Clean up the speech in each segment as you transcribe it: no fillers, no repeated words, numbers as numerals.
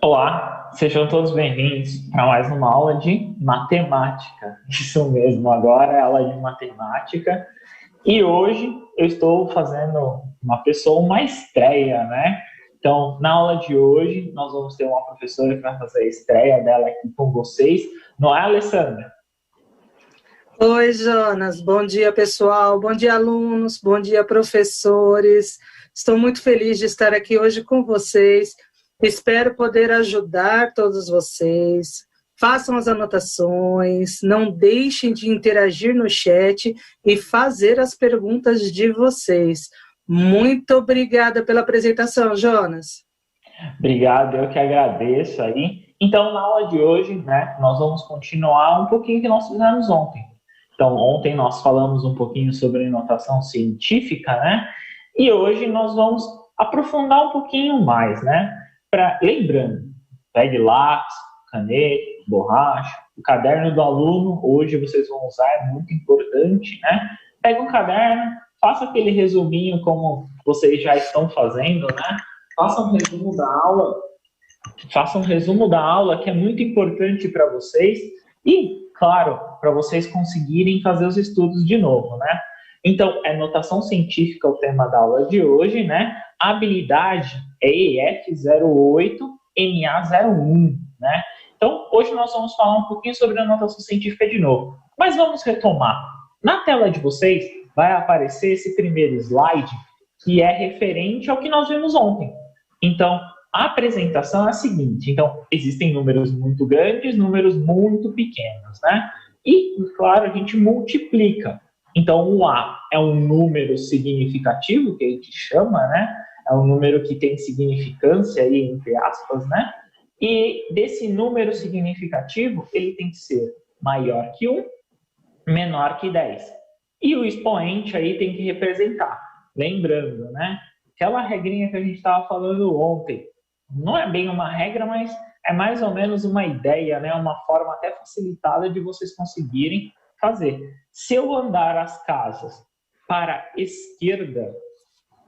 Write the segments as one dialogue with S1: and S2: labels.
S1: Olá, sejam todos bem-vindos para mais uma aula de matemática. Isso mesmo, agora é aula de matemática. E hoje eu estou fazendo uma estreia, né? Então, na aula de hoje, nós vamos ter uma professora que vai fazer a estreia dela aqui com vocês. Não é, Alessandra?
S2: Oi, Jonas. Bom dia, pessoal. Bom dia, alunos. Bom dia, professores. Estou muito feliz de estar aqui hoje com vocês. Espero poder ajudar todos vocês. Façam as anotações, não deixem de interagir no chat e fazer as perguntas de vocês. Muito obrigada pela apresentação, Jonas.
S1: Obrigado, eu que agradeço aí. Então, na aula de hoje, né, nós vamos continuar um pouquinho que nós fizemos ontem. Então, ontem nós falamos um pouquinho sobre notação científica, né? E hoje nós vamos aprofundar um pouquinho mais, né? Lembrando, pegue lápis, caneta, borracha, o caderno do aluno, hoje vocês vão usar, é muito importante, né? Pega um caderno, faça aquele resuminho como vocês já estão fazendo, né? Faça um resumo da aula que é muito importante para vocês e, claro, para vocês conseguirem fazer os estudos de novo, né? Então, é notação científica o tema da aula de hoje, né? A habilidade é EF08MA01, né? Então, hoje nós vamos falar um pouquinho sobre a notação científica de novo. Mas vamos retomar. Na tela de vocês vai aparecer esse primeiro slide que é referente ao que nós vimos ontem. Então, a apresentação é a seguinte. Então, existem números muito grandes, números muito pequenos, né? E, claro, a gente multiplica. Então, o A é um número significativo, que a gente chama, né? É um número que tem significância aí, entre aspas, né? E desse número significativo, ele tem que ser maior que 1, menor que 10. E o expoente aí tem que representar. Lembrando, né? Aquela regrinha que a gente estava falando ontem. Não é bem uma regra, mas é mais ou menos uma ideia, né? Uma forma até facilitada de vocês conseguirem fazer. Se eu andar as casas para a esquerda,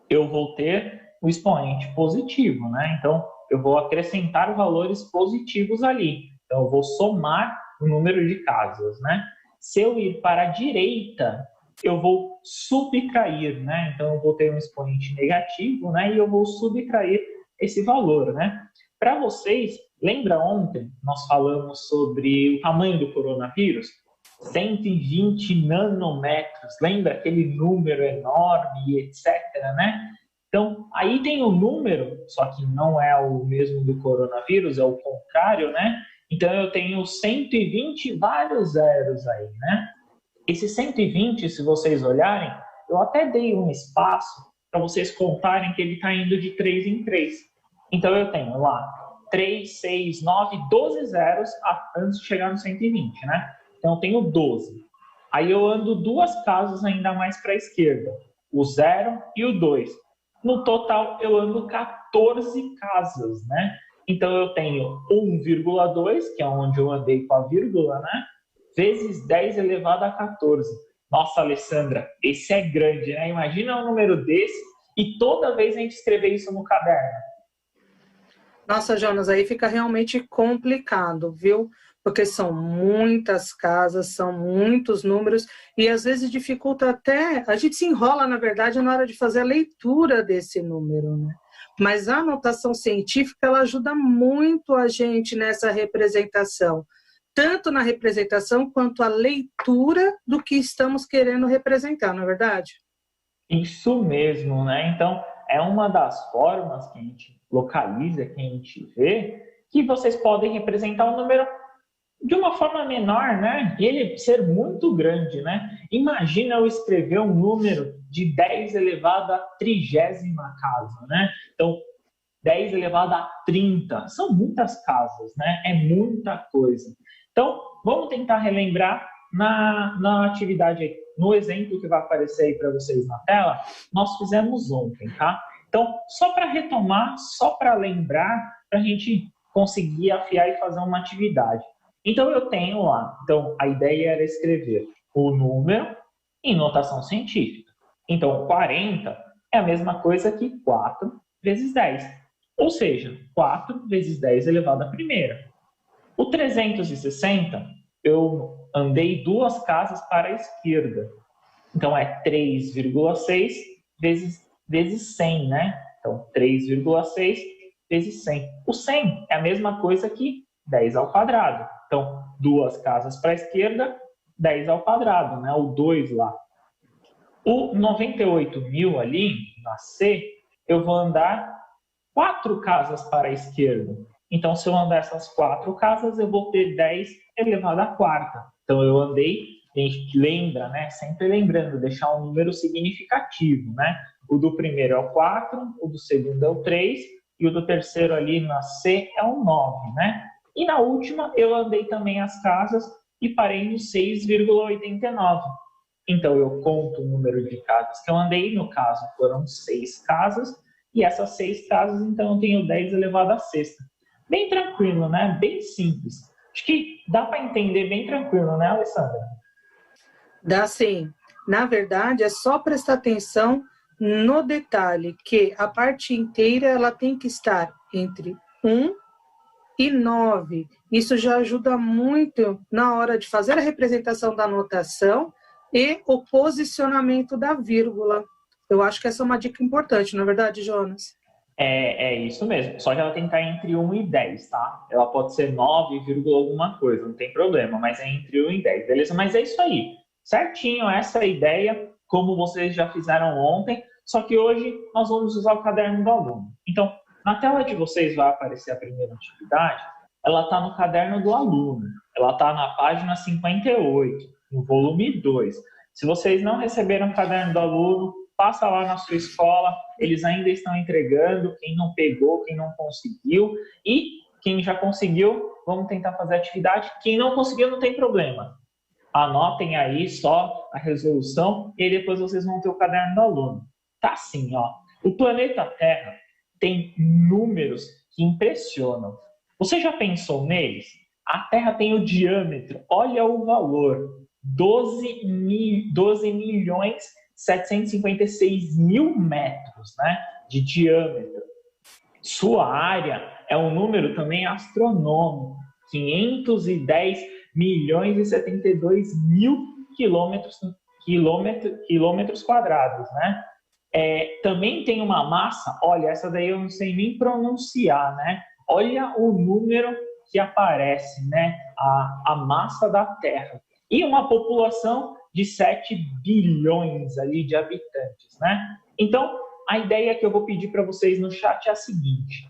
S1: eu vou ter o expoente positivo, né? Então, eu vou acrescentar valores positivos ali. Então, eu vou somar o número de casas, né? Se eu ir para a direita, eu vou subtrair, né? Então, eu vou ter um expoente negativo, né? E eu vou subtrair esse valor, né? Para vocês, lembra ontem nós falamos sobre o tamanho do coronavírus? 120 nanômetros, lembra aquele número enorme, etc, né? Então, aí tem o número, só que não é o mesmo do coronavírus, é o contrário, né? Então, eu tenho 120 vários zeros aí, né? Esse 120, se vocês olharem, eu até dei um espaço para vocês contarem que ele está indo de 3 em 3. Então, eu tenho lá 3, 6, 9, 12 zeros antes de chegar no 120, né? Então, eu tenho 12. Aí eu ando duas casas ainda mais para a esquerda, o 0 e o 2. No total, eu ando 14 casas, né? Então, eu tenho 1,2, que é onde eu andei com a vírgula, né? Vezes 10 elevado a 14. Nossa, Alessandra, esse é grande, né? Imagina um número desse e toda vez a gente escrever isso no caderno.
S2: Nossa, Jonas, aí fica realmente complicado, viu? Porque são muitas casas, são muitos números, e às vezes dificulta até, a gente se enrola, na verdade, na hora de fazer a leitura desse número, né? Mas a anotação científica, ela ajuda muito a gente nessa representação, tanto na representação quanto a leitura do que estamos querendo representar, não é verdade?
S1: Isso mesmo, né? Então, é uma das formas que a gente localiza, que a gente vê, que vocês podem representar um número de uma forma menor, né? E ele ser muito grande, né? Imagina eu escrever um número de 10 elevado à 30ª casa, né? Então, 10 elevado a 30. São muitas casas, né? É muita coisa. Então, vamos tentar relembrar na atividade, no exemplo que vai aparecer aí para vocês na tela, nós fizemos ontem, tá? Então, só para retomar, só para lembrar, para a gente conseguir afiar e fazer uma atividade. Então, eu tenho lá. Então, a ideia era escrever o número em notação científica. Então, 40 é a mesma coisa que 4 vezes 10. Ou seja, 4 vezes 10 elevado à primeira. O 360, eu andei 2 casas para a esquerda. Então, é 3,6 vezes 100, né? Então, 3,6 vezes 100. O 100 é a mesma coisa que 10 ao quadrado. Então, 2 casas para a esquerda, 10 ao quadrado, né? O 2 lá. O 98.000 ali, na C, eu vou andar 4 casas para a esquerda. Então, se eu andar essas 4 casas, eu vou ter 10 elevado à quarta. Então, eu andei, a gente lembra, né? Sempre lembrando, deixar um número significativo, né? O do primeiro é o 4, o do segundo é o 3, e o do terceiro ali na C é o 9, né? E na última, eu andei também as casas e parei no 6,89. Então, eu conto o número de casas que eu andei, no caso, foram 6 casas, e essas 6 casas, então, eu tenho 10 elevado à sexta. Bem tranquilo, né? Bem simples. Acho que dá para entender bem tranquilo, né, Alessandra?
S2: Dá sim. Na verdade, é só prestar atenção no detalhe, que a parte inteira ela tem que estar entre 1 e 9. Isso já ajuda muito na hora de fazer a representação da notação e o posicionamento da vírgula. Eu acho que essa é uma dica importante, não é verdade, Jonas?
S1: É isso mesmo. Só que ela tem que estar entre 1 e 10, tá? Ela pode ser 9, alguma coisa, não tem problema, mas é entre 1 e 10, beleza? Mas é isso aí. Certinho, essa é a ideia, como vocês já fizeram ontem, só que hoje nós vamos usar o caderno do aluno. Então, na tela de vocês vai aparecer a primeira atividade, ela está no caderno do aluno, ela está na página 58, no volume 2. Se vocês não receberam o caderno do aluno, passa lá na sua escola, eles ainda estão entregando, quem não pegou, quem não conseguiu, e quem já conseguiu, vamos tentar fazer a atividade, quem não conseguiu não tem problema. Anotem aí só a resolução e depois vocês vão ter o caderno do aluno. Tá assim, ó. O planeta Terra tem números que impressionam. Você já pensou neles? A Terra tem o diâmetro, olha o valor, 12.756.000 metros, né, de diâmetro. Sua área é um número também astronômico, 510.072.000 quilômetros quadrados, né? Também tem uma massa, olha, essa daí eu não sei nem pronunciar, né? Olha o número que aparece, né? A massa da Terra. E uma população de 7 bilhões ali de habitantes, né? Então, a ideia que eu vou pedir para vocês no chat é a seguinte.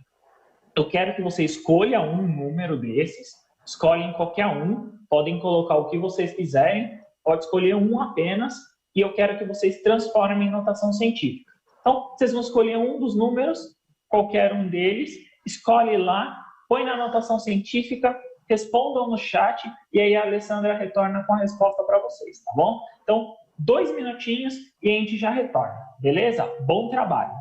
S1: Eu quero que você escolha um número desses, escolhem qualquer um, podem colocar o que vocês quiserem, pode escolher um apenas, e eu quero que vocês transformem em notação científica. Então, vocês vão escolher um dos números, qualquer um deles, escolhe lá, põe na notação científica, respondam no chat, e aí a Alessandra retorna com a resposta para vocês, tá bom? Então, 2 minutinhos e a gente já retorna, beleza? Bom trabalho!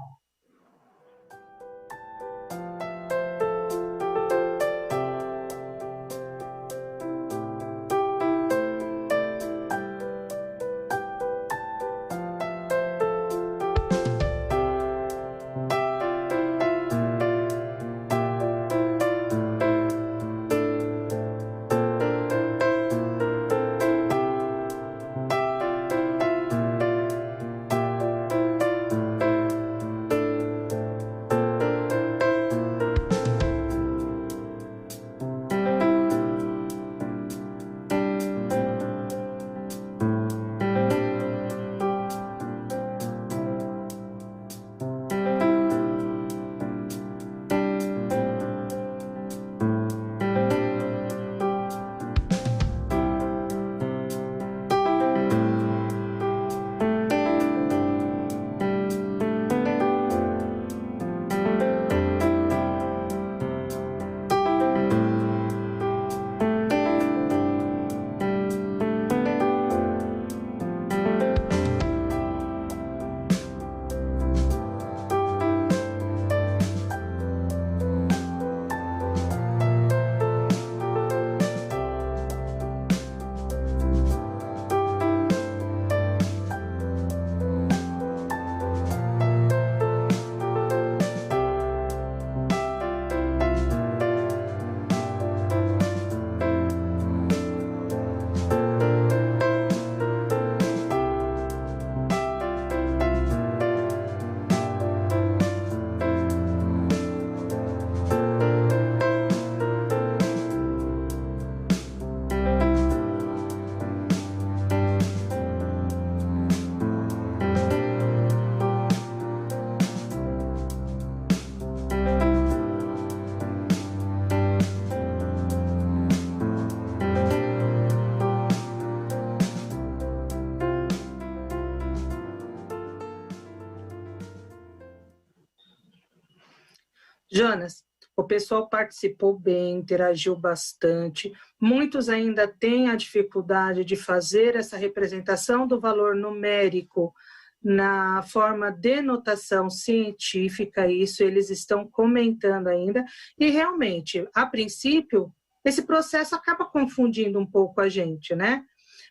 S2: Jonas, o pessoal participou bem, interagiu bastante. Muitos ainda têm a dificuldade de fazer essa representação do valor numérico na forma de notação científica, isso eles estão comentando ainda, e realmente, a princípio, esse processo acaba confundindo um pouco a gente, né?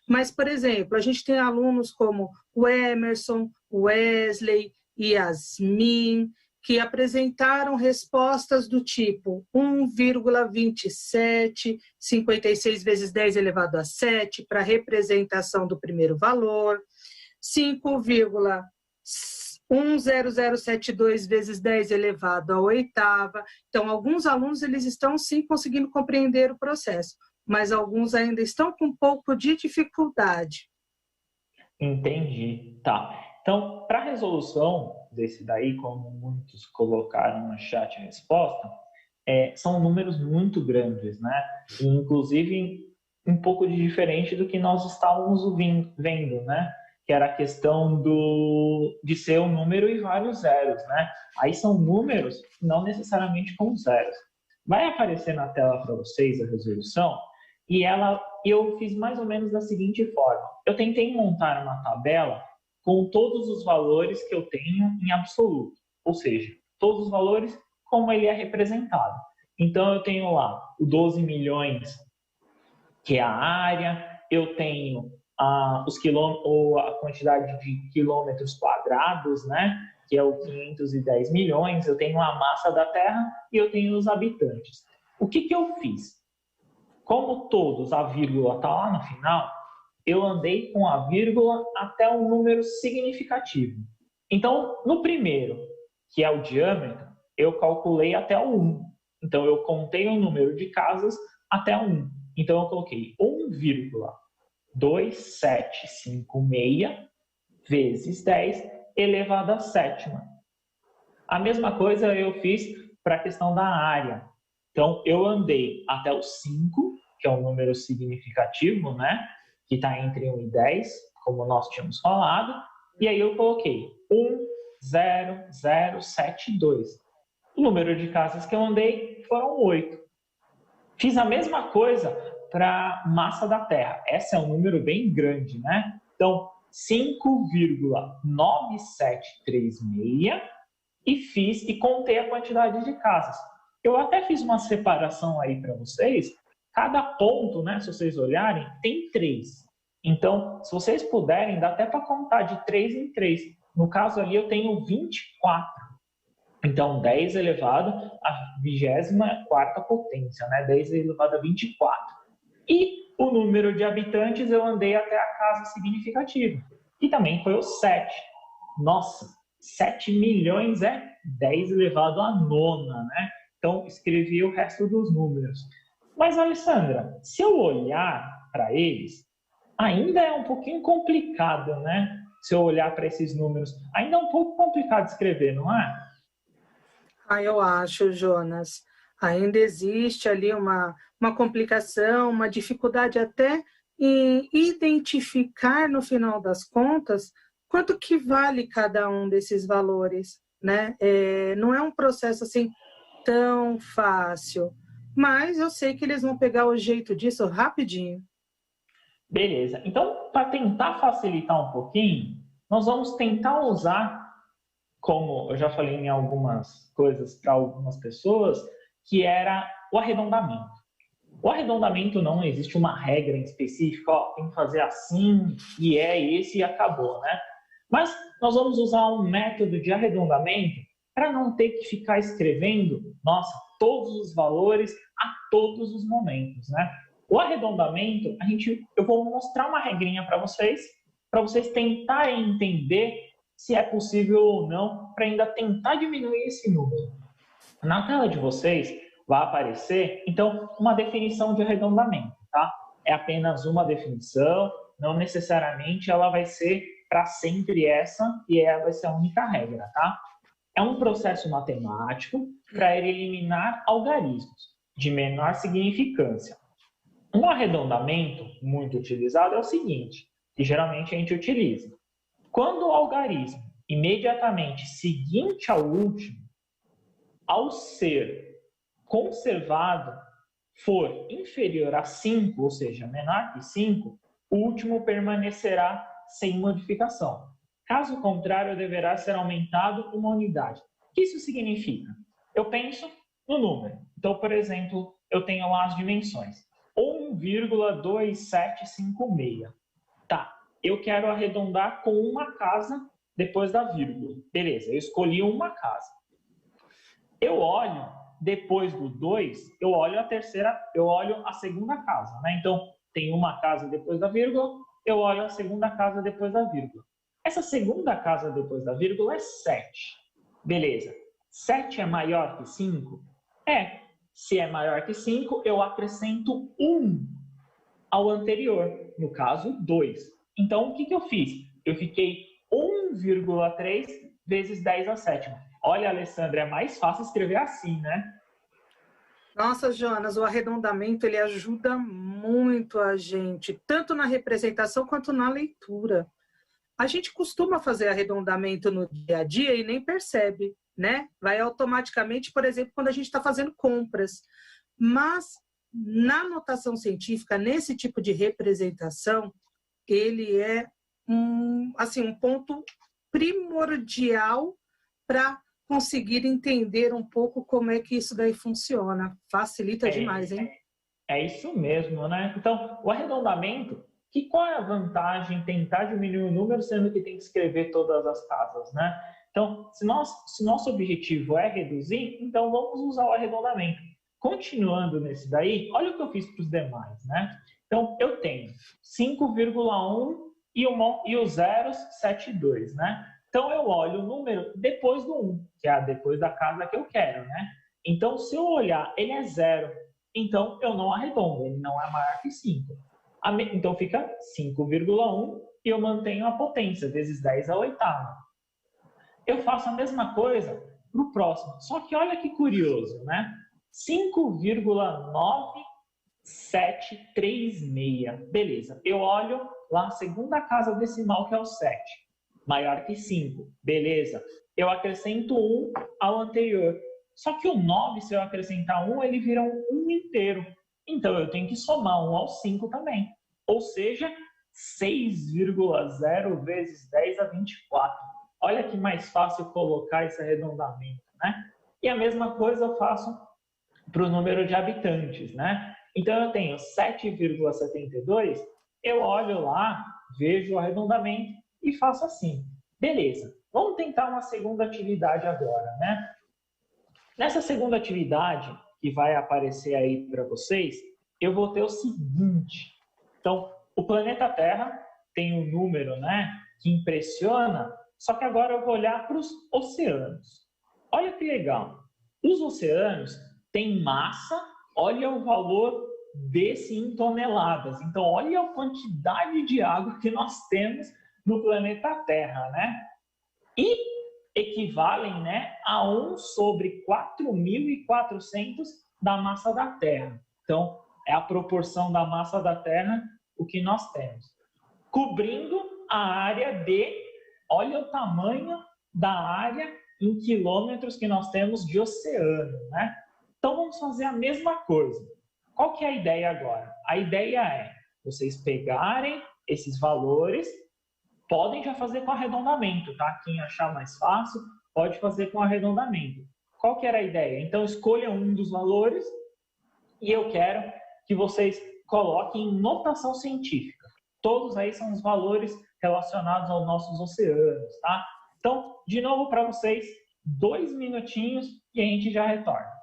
S2: Mas, por exemplo, a gente tem alunos como o Emerson, Wesley, Yasmin, que apresentaram respostas do tipo 1,27, 56 vezes 10 elevado a 7 para representação do primeiro valor, 5,10072 vezes 10 elevado à oitava. Então, alguns alunos eles estão sim conseguindo compreender o processo, mas alguns ainda estão com um pouco de dificuldade.
S1: Entendi, tá. Então, para a resolução desse daí, como muitos colocaram no chat a resposta, são números muito grandes, né? E, inclusive, um pouco de diferente do que nós estávamos vendo, né? Que era a questão de ser um número e vários zeros, né? Aí são números não necessariamente com zeros. Vai aparecer na tela para vocês a resolução e eu fiz mais ou menos da seguinte forma. Eu tentei montar uma tabela com todos os valores que eu tenho em absoluto, ou seja, todos os valores como ele é representado. Então, eu tenho lá o 12 milhões, que é a área, eu tenho a quantidade de quilômetros quadrados, né, que é o 510 milhões, eu tenho a massa da Terra e eu tenho os habitantes. O que eu fiz? Como todos, a vírgula está lá no final, eu andei com a vírgula até um número significativo. Então, no primeiro, que é o diâmetro, eu calculei até o 1. Então, eu contei o número de casas até o 1. Então, eu coloquei 1,2756 vezes 10 elevado à sétima. A mesma coisa eu fiz para a questão da área. Então, eu andei até o 5, que é um número significativo, né? Que está entre 1 e 10, como nós tínhamos falado, e aí eu coloquei 1,0072. O número de casas que eu andei foram 8. Fiz a mesma coisa para a massa da Terra. Essa é um número bem grande, né? Então, 5,9736 e contei a quantidade de casas. Eu até fiz uma separação aí para vocês. Cada ponto, né, se vocês olharem, tem 3. Então, se vocês puderem, dá até para contar de 3 em 3. No caso ali, eu tenho 24. Então, 10 elevado à 24ª potência, né? 10 elevado a 24. E o número de habitantes, eu andei até a casa significativa. E também foi o 7. Nossa, 7 milhões é 10 elevado à nona, né? Então, escrevi o resto dos números. Mas, Alessandra, se eu olhar para eles, ainda é um pouquinho complicado, né? Se eu olhar para esses números, ainda é um pouco complicado de escrever, não é?
S2: Eu acho, Jonas. Ainda existe ali uma complicação, uma dificuldade até em identificar, no final das contas, quanto que vale cada um desses valores, né? Não é um processo assim tão fácil, mas eu sei que eles vão pegar o jeito disso rapidinho.
S1: Beleza. Então, para tentar facilitar um pouquinho, nós vamos tentar usar, como eu já falei em algumas coisas para algumas pessoas, que era o arredondamento. O arredondamento não existe uma regra em específica, tem que fazer assim, e é esse e acabou, né? Mas nós vamos usar um método de arredondamento para não ter que ficar escrevendo, todos os valores a todos os momentos, né? O arredondamento, eu vou mostrar uma regrinha para vocês tentarem entender se é possível ou não, para ainda tentar diminuir esse número. Na tela de vocês vai aparecer, então, uma definição de arredondamento, tá? É apenas uma definição, não necessariamente ela vai ser para sempre essa, e ela vai ser a única regra, tá? É um processo matemático para eliminar algarismos de menor significância. Um arredondamento muito utilizado é o seguinte, que geralmente a gente utiliza. Quando o algarismo imediatamente seguinte ao último ao ser conservado for inferior a 5, ou seja, menor que 5, o último permanecerá sem modificação. Caso contrário, deverá ser aumentado uma unidade. O que isso significa? Eu penso no número. Então, por exemplo, eu tenho lá as dimensões. 1,2756. Tá, eu quero arredondar com uma casa depois da vírgula. Beleza, eu escolhi uma casa. Eu olho, depois do 2, eu olho a segunda casa, né? Então, tem uma casa depois da vírgula, eu olho a segunda casa depois da vírgula. Essa segunda casa depois da vírgula é 7. Beleza. 7 é maior que 5? É. Se é maior que 5, eu acrescento 1 ao anterior, no caso, 2. Então, o que eu fiz? Eu fiquei 1,3 vezes 10 a sétima. Olha, Alessandra, é mais fácil escrever assim, né?
S2: Nossa, Jonas, o arredondamento ele ajuda muito a gente, tanto na representação quanto na leitura. A gente costuma fazer arredondamento no dia a dia e nem percebe, né? Vai automaticamente, por exemplo, quando a gente está fazendo compras. Mas na notação científica, nesse tipo de representação, ele é um ponto primordial para conseguir entender um pouco como é que isso daí funciona. Facilita demais, hein?
S1: É isso mesmo, né? Então, o arredondamento, qual é a vantagem em tentar diminuir o número, sendo que tem que escrever todas as casas, né? Então, se nosso objetivo é reduzir, então vamos usar o arredondamento. Continuando nesse daí, olha o que eu fiz para os demais, né? Então, eu tenho 5,1 e o zeros 7,2, né? Então, eu olho o número depois do 1, que é depois da casa que eu quero, né? Então, se eu olhar, ele é 0. Então, eu não arredondo, ele não é maior que 5. Então, fica 5,1 e eu mantenho a potência, vezes 10 a oitava. Eu faço a mesma coisa para o próximo. Só que olha que curioso, né? 5,9736. Beleza. Eu olho lá a segunda casa decimal, que é o 7. Maior que 5. Beleza. Eu acrescento 1 ao anterior. Só que o 9, se eu acrescentar 1, ele vira um inteiro. Então, eu tenho que somar 1 ao 5 também. Ou seja, 6,0 vezes 10 a 24. Olha que mais fácil colocar esse arredondamento, né? E a mesma coisa eu faço para o número de habitantes, né? Então, eu tenho 7,72, eu olho lá, vejo o arredondamento e faço assim. Beleza, vamos tentar uma segunda atividade agora, né? Nessa segunda atividade, que vai aparecer aí para vocês, eu vou ter o seguinte. Então, o planeta Terra tem um número, né, que impressiona, só que agora eu vou olhar para os oceanos. Olha que legal. Os oceanos têm massa, olha o valor desse em toneladas. Então, olha a quantidade de água que nós temos no planeta Terra, né? E equivalem, né, a 1 sobre 4.400 da massa da Terra. Então, é a proporção da massa da Terra o que nós temos. Cobrindo a área olha o tamanho da área em quilômetros que nós temos de oceano, né? Então, vamos fazer a mesma coisa. Qual que é a ideia agora? A ideia é vocês pegarem esses valores, podem já fazer com arredondamento, tá? Quem achar mais fácil, pode fazer com arredondamento. Qual que era a ideia? Então, escolha um dos valores e eu quero que vocês coloquem em notação científica. Todos aí são os valores relacionados aos nossos oceanos, tá? Então, de novo para vocês, 2 minutinhos e a gente já retorna.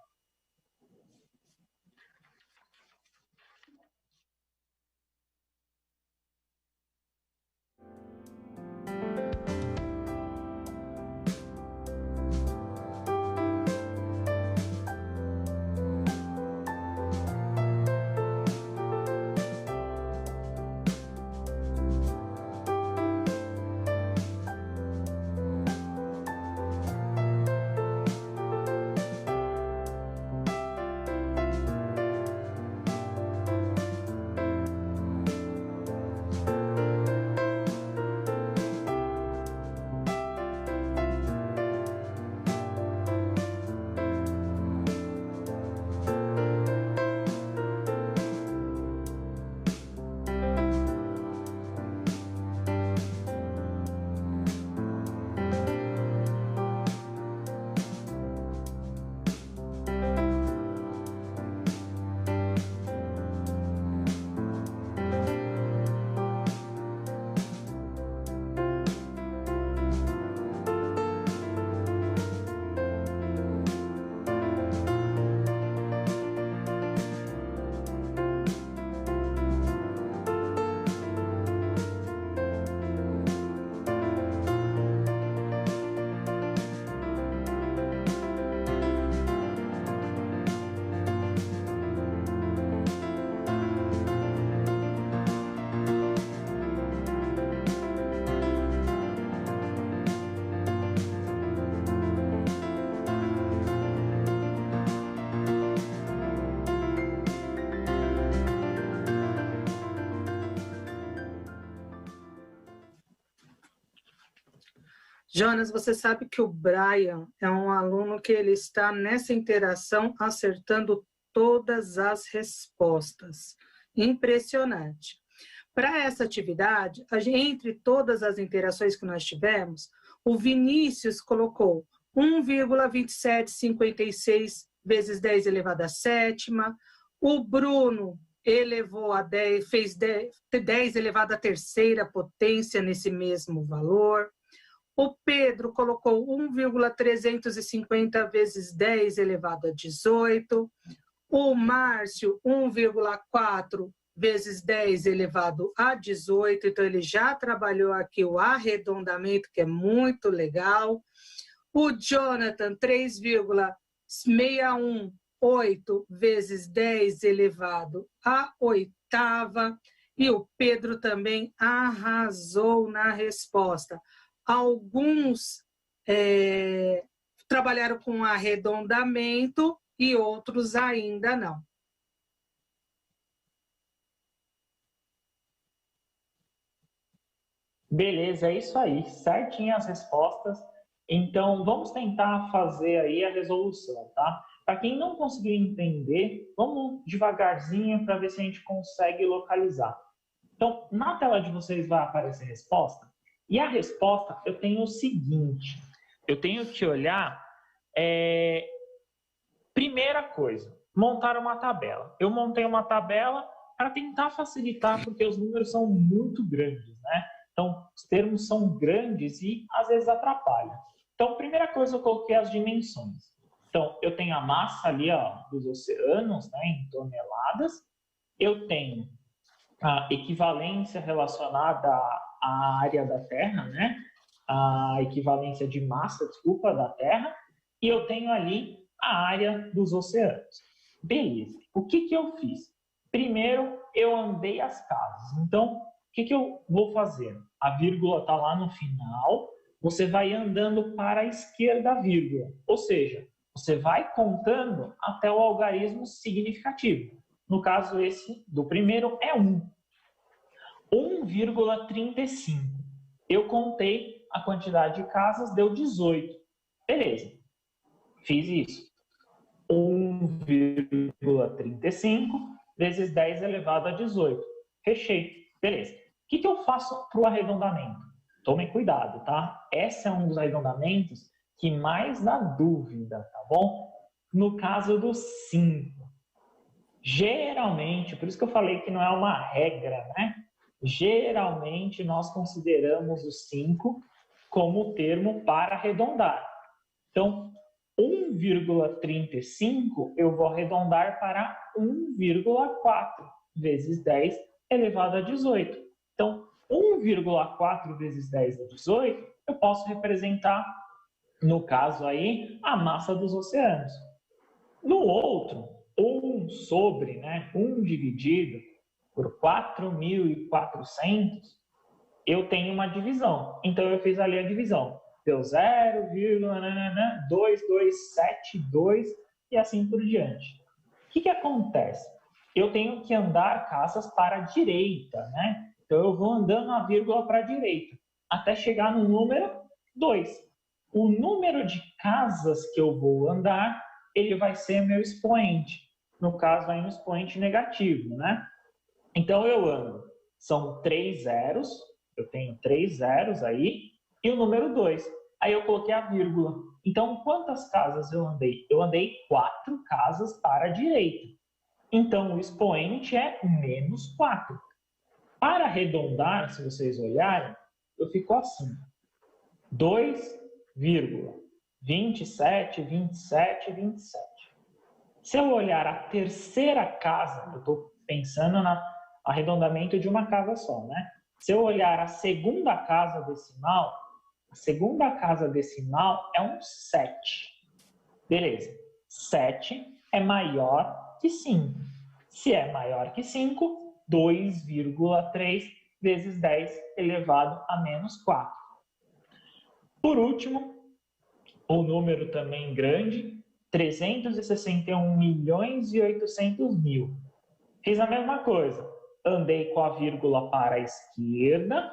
S2: Jonas, você sabe que o Brian é um aluno que ele está nessa interação acertando todas as respostas. Impressionante. Para essa atividade, entre todas as interações que nós tivemos, o Vinícius colocou 1,2756 vezes 10 elevado à sétima, o Bruno elevou a 10, fez 10 elevado à terceira potência nesse mesmo valor. O Pedro colocou 1,350 vezes 10 elevado a 18. O Márcio, 1,4 vezes 10 elevado a 18. Então, ele já trabalhou aqui o arredondamento, que é muito legal. O Jonathan, 3,618 vezes 10 elevado a oitava. E o Pedro também arrasou na resposta. Alguns trabalharam com arredondamento e outros ainda não.
S1: Beleza, é isso aí. Certinho as respostas. Então, vamos tentar fazer aí a resolução, tá? Para quem não conseguiu entender, vamos devagarzinho para ver se a gente consegue localizar. Então, na tela de vocês vai aparecer a resposta. E a resposta, eu tenho o seguinte. Eu tenho que olhar... Primeira coisa, montar uma tabela. Eu montei uma tabela para tentar facilitar, porque os números são muito grandes, né? Então, os termos são grandes e, às vezes, atrapalham. Então, primeira coisa, eu coloquei as dimensões. Então, eu tenho a massa ali, ó, dos oceanos, né, em toneladas. Eu tenho a equivalência relacionada à área da Terra, né? A equivalência de massa, desculpa, da Terra. E eu tenho ali a área dos oceanos. Beleza. O que eu fiz? Primeiro, eu andei as casas. Então, o que eu vou fazer? A vírgula está lá no final. Você vai andando para a esquerda da vírgula. Ou seja, você vai contando até o algarismo significativo. No caso, esse do primeiro é 1. 1,35. Eu contei a quantidade de casas, deu 18. Beleza. Fiz isso. 1,35 vezes 10 elevado a 18. Fechei. Beleza. O que eu faço para o arredondamento? Tomem cuidado, tá? Esse é um dos arredondamentos que mais dá dúvida, tá bom? No caso do 5. Geralmente, por isso que eu falei que não é uma regra, né? Geralmente nós consideramos o 5 como termo para arredondar. Então, 1,35 eu vou arredondar para 1,4 vezes 10 elevado a 18. Então, 1,4 vezes 10 a 18, eu posso representar, no caso aí, a massa dos oceanos. No outro, 1 sobre, né, 1 dividido por 4.400, eu tenho uma divisão. Então, eu fiz ali a divisão. Deu 0,2272 e assim por diante. O que acontece? Eu tenho que andar casas para a direita, né? Então, eu vou andando a vírgula para a direita, até chegar no número 2. O número de casas que eu vou andar, ele vai ser meu expoente. No caso, aí um expoente negativo, né? Então, eu ando. São 3 zeros, eu tenho 3 zeros aí, e o número 2. Aí eu coloquei a vírgula. Então, quantas casas eu andei? Eu andei 4 casas para a direita. Então, o expoente é menos 4. Para arredondar, se vocês olharem, eu fico assim. 2,27, 27, 27. Se eu olhar a terceira casa, eu estou pensando no arredondamento de uma casa só, né? Se eu olhar a segunda casa decimal é um 7. Beleza. 7 é maior que 5. Se é maior que 5, 2,3 vezes 10 elevado a menos 4. Por último, o número também grande, 361.800.000. Fiz a mesma coisa. Andei com a vírgula para a esquerda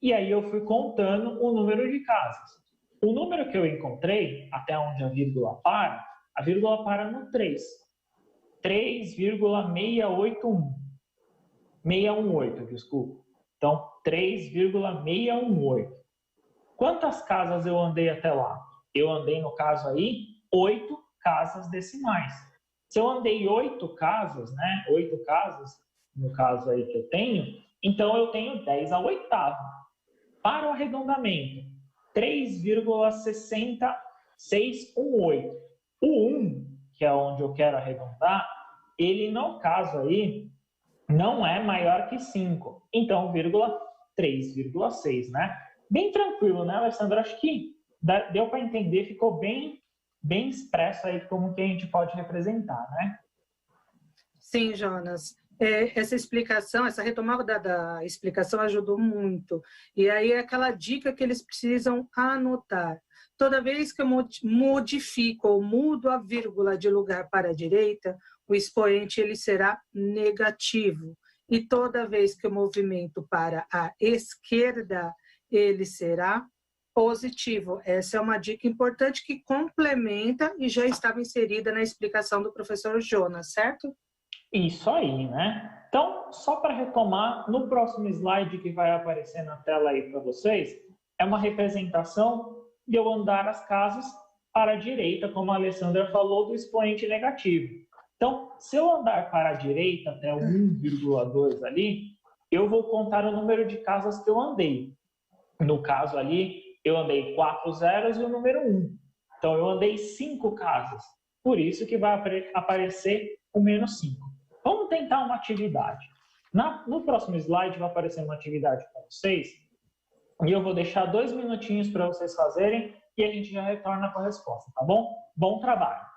S1: e aí eu fui contando o número de casas. O número que eu encontrei, até onde a vírgula para no 3. 3,681. 618, desculpa. Então, 3,618. Quantas casas eu andei até lá? Eu andei, no caso aí, 8 casas decimais. Se eu andei 8 casas, né? 8 casas, no caso aí que eu tenho, então eu tenho 10 ao oitavo. Para o arredondamento, 3,6618. O 1, que é onde eu quero arredondar, ele, no caso aí, não é maior que 5. Então, 3,6, né? Bem tranquilo, né, Alessandra? Acho que deu para entender, ficou bem expresso aí como que a gente pode representar, né?
S2: Sim, Jonas. Essa explicação, essa retomada da explicação ajudou muito. E aí é aquela dica que eles precisam anotar. Toda vez que eu modifico ou mudo a vírgula de lugar para a direita, o expoente ele será negativo. E toda vez que eu movimento para a esquerda, ele será positivo. Essa é uma dica importante que complementa e já estava inserida na explicação do professor Jonas, certo?
S1: Isso aí, né? Então, só para retomar, no próximo slide que vai aparecer na tela aí para vocês, é uma representação de eu andar as casas para a direita, como a Alessandra falou, do expoente negativo. Então, se eu andar para a direita até o 1,2 ali, eu vou contar o número de casas que eu andei. No caso ali, eu andei 4 zeros e o número 1. Então, eu andei 5 casas. Por isso que vai aparecer o menos 5. Vamos tentar uma atividade. No próximo slide vai aparecer uma atividade para vocês. E eu vou deixar 2 minutinhos para vocês fazerem e a gente já retorna com a resposta, tá bom? Bom trabalho!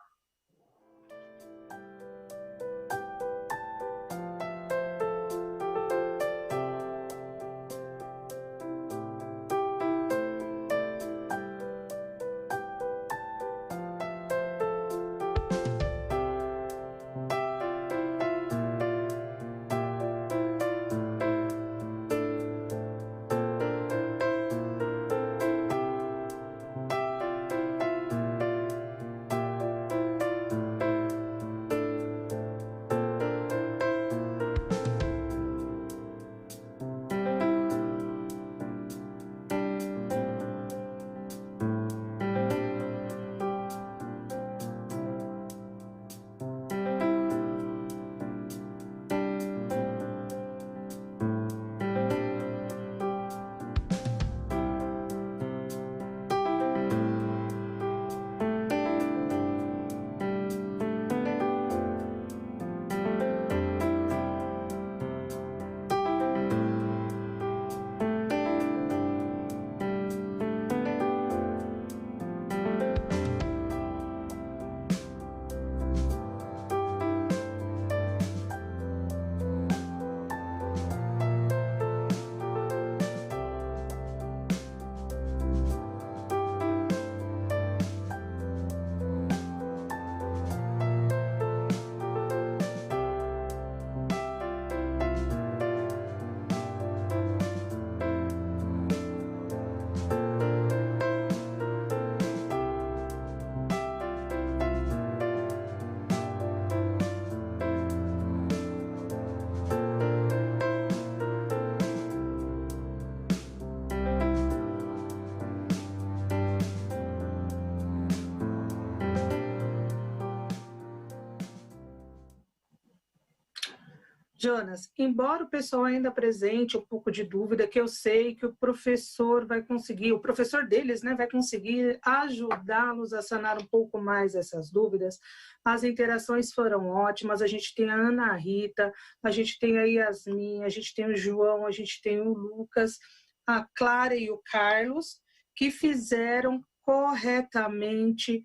S2: Jonas, embora o pessoal ainda apresente um pouco de dúvida, que eu sei que o professor vai conseguir, o professor deles, né, vai conseguir ajudá-los a sanar um pouco mais essas dúvidas. As interações foram ótimas, a gente tem a Ana Rita, a gente tem a Yasmin, a gente tem o João, a gente tem o Lucas, a Clara e o Carlos, que fizeram corretamente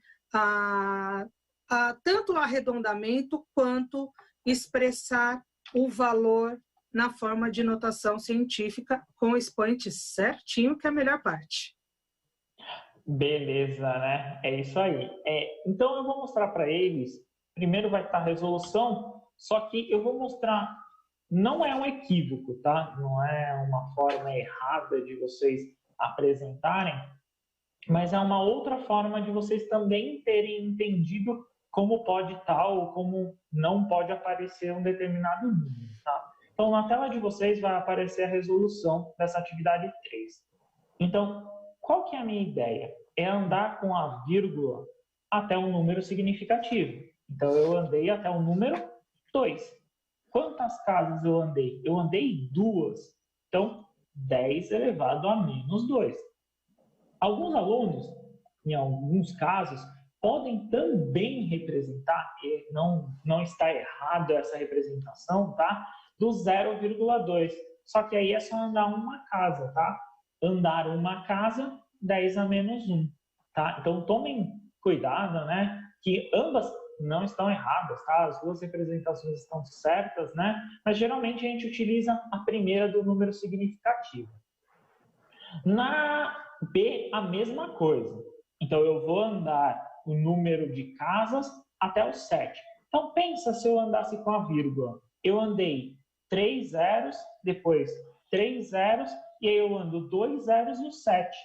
S2: tanto o arredondamento quanto expressar o valor na forma de notação científica com o expoente certinho, que é a melhor parte.
S1: Beleza, né? É isso aí. Então eu vou mostrar para eles, primeiro vai estar a resolução, só que eu vou mostrar, não é um equívoco, tá? Não é uma forma errada de vocês apresentarem, mas é uma outra forma de vocês também terem entendido como pode estar ou como não pode aparecer um determinado número, tá? Então, na tela de vocês vai aparecer a resolução dessa atividade 3. Então, qual que é a minha ideia? É andar com a vírgula até um número significativo. Então, eu andei até o número 2. Quantas casas eu andei? Eu andei 2. Então, 10 elevado a menos 2. Alguns alunos, em alguns casos, podem também representar, e não está errado essa representação, tá? Do 0,2. Só que aí é só andar uma casa, tá? Andar uma casa, 10 a menos 1, tá? Então tomem cuidado, né? Que ambas não estão erradas, tá? As duas representações estão certas, né? Mas geralmente a gente utiliza a primeira do número significativo. Na B, a mesma coisa. Então eu vou andar o número de casas até o 7. Então pensa se eu andasse com a vírgula. Eu andei 3 zeros, depois 3 zeros, e aí eu ando 2 zeros e o 7.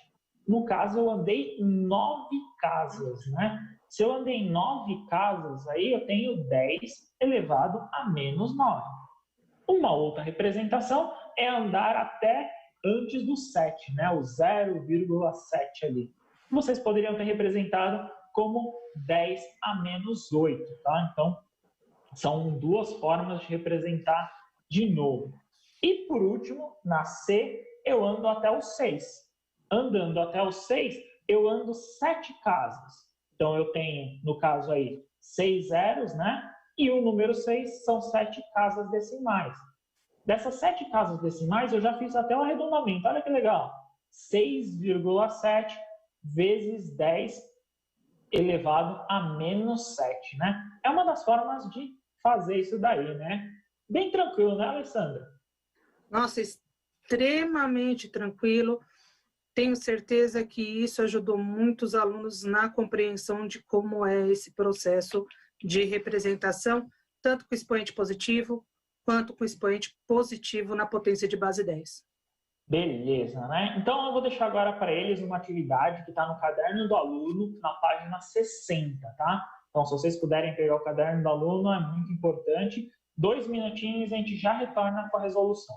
S1: No caso, eu andei 9 casas, né? Se eu andei 9 casas, aí eu tenho 10 elevado a menos 9. Uma outra representação é andar até antes do 7, né? O 0,7 ali. Vocês poderiam ter representado como 10 a menos 8, tá? Então, são duas formas de representar de novo. E, por último, na C, eu ando até o 6. Andando até o 6, eu ando 7 casas. Então, eu tenho, no caso aí, 6 zeros, né? E o número 6 são 7 casas decimais. Dessas 7 casas decimais, eu já fiz até o arredondamento. Olha que legal. 6,7 vezes 10 elevado a menos 7, né? É uma das formas de fazer isso daí, né? Bem tranquilo, né, Alessandra?
S2: Nossa, extremamente tranquilo. Tenho certeza que isso ajudou muitos alunos na compreensão de como é esse processo de representação, tanto com expoente positivo, quanto com expoente positivo na potência de base 10.
S1: Beleza, né? Então eu vou deixar agora para eles uma atividade que está no caderno do aluno, na página 60, tá? Então, se vocês puderem pegar o caderno do aluno, é muito importante. 2 minutinhos e a gente já retorna com a resolução.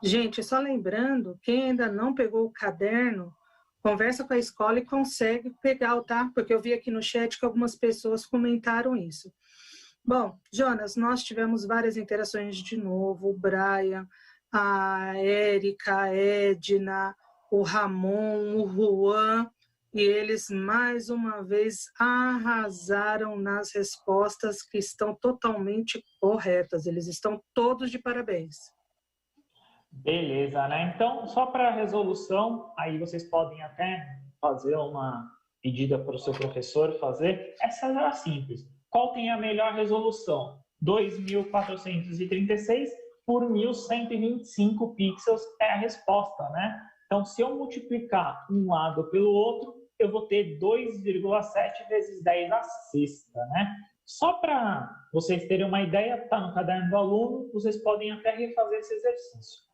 S2: Gente, só lembrando, quem ainda não pegou o caderno, conversa com a escola e consegue pegar, tá? Porque eu vi aqui no chat que algumas pessoas comentaram isso. Bom, Jonas, nós tivemos várias interações de novo, o Brian, a Érica, a Edna, o Ramon, o Juan, e eles mais uma vez arrasaram nas respostas que estão totalmente corretas, eles estão todos de parabéns.
S1: Beleza, né? Então, só para resolução, aí vocês podem até fazer uma pedida para o seu professor fazer. Essa era simples. Qual tem a melhor resolução? 2.436 por 1.125 pixels é a resposta, né? Então, se eu multiplicar um lado pelo outro, eu vou ter 2,7 vezes 10 à sexta, né? Só para vocês terem uma ideia, está no caderno do aluno, vocês podem até refazer esse exercício.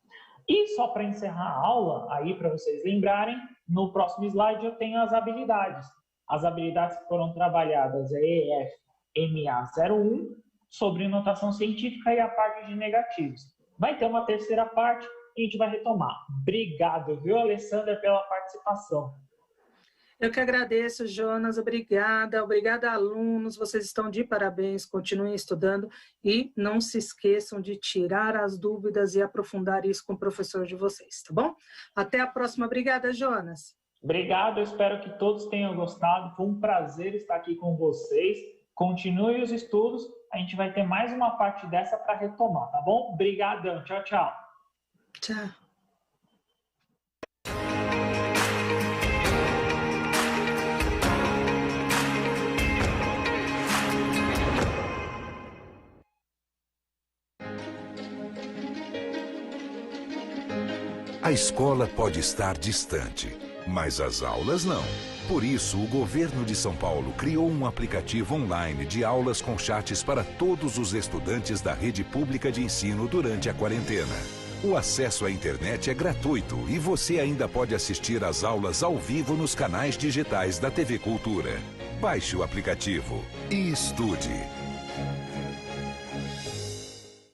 S1: E só para encerrar a aula, aí para vocês lembrarem, no próximo slide eu tenho as habilidades. As habilidades que foram trabalhadas é EFMA01, sobre notação científica e a parte de negativos. Vai ter uma terceira parte e a gente vai retomar. Obrigado, viu, Alessandra, pela participação.
S2: Eu que agradeço, Jonas, obrigada, alunos, vocês estão de parabéns, continuem estudando e não se esqueçam de tirar as dúvidas e aprofundar isso com o professor de vocês, tá bom? Até a próxima, obrigada, Jonas.
S1: Obrigado, eu espero que todos tenham gostado, foi um prazer estar aqui com vocês, continue os estudos, a gente vai ter mais uma parte dessa para retomar, tá bom? Obrigadão, tchau, tchau.
S2: Tchau.
S3: A escola pode estar distante, mas as aulas não. Por isso, o governo de São Paulo criou um aplicativo online de aulas com chats para todos os estudantes da rede pública de ensino durante a quarentena. O acesso à internet é gratuito e você ainda pode assistir às aulas ao vivo nos canais digitais da TV Cultura. Baixe o aplicativo e estude.